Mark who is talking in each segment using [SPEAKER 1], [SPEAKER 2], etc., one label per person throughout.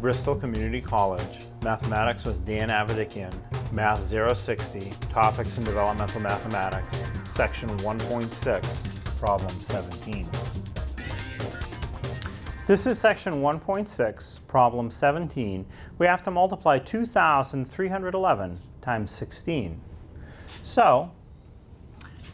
[SPEAKER 1] Bristol Community College, Mathematics with Dan Avedikian, Math 060, Topics in Developmental Mathematics, Section 1.6, Problem 17. This is Section 1.6, Problem 17. We have to multiply 2,311 times 16. So,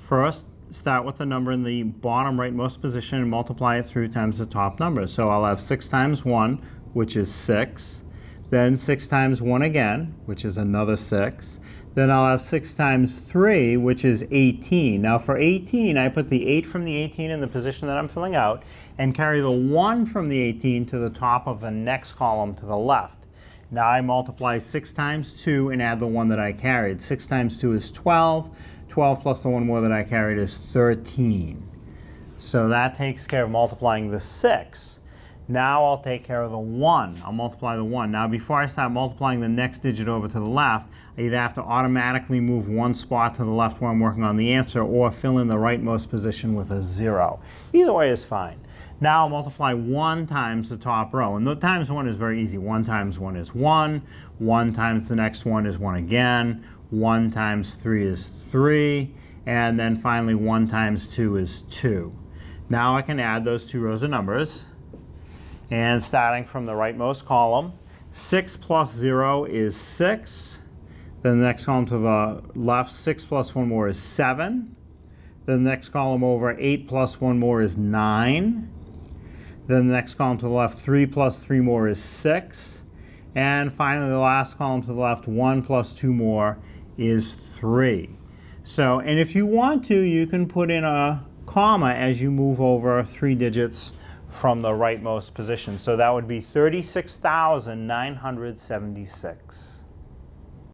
[SPEAKER 1] first, start with the number in the bottom rightmost position and multiply it through times the top number. So I'll have 6 times 1, which is 6. Then 6 times 1 again, which is another 6. Then I'll have 6 times 3, which is 18. Now for 18, I put the 8 from the 18 in the position that I'm filling out and carry the 1 from the 18 to the top of the next column to the left. Now I multiply 6 times 2 and add the 1 that I carried. 6 times 2 is 12. 12 plus the 1 more that I carried is 13. So that takes care of multiplying the 6. Now I'll take care of the 1. I'll multiply the 1. Now before I start multiplying the next digit over to the left, I either have to automatically move one spot to the left while I'm working on the answer or fill in the rightmost position with a 0. Either way is fine. Now I'll multiply 1 times the top row. And the times 1 is very easy. 1 times 1 is 1. 1 times the next 1 is 1 again. 1 times 3 is 3. And then finally 1 times 2 is 2. Now I can add those two rows of numbers. And starting from the rightmost column, 6 plus 0 is 6. Then the next column to the left, 6 plus 1 more is 7. Then the next column over, 8 plus 1 more is 9. Then the next column to the left, 3 plus 3 more is 6. And finally, the last column to the left, 1 plus 2 more is 3. So, and if you want to, you can put in a comma as you move over 3 digits from the rightmost position. So that would be 36,976.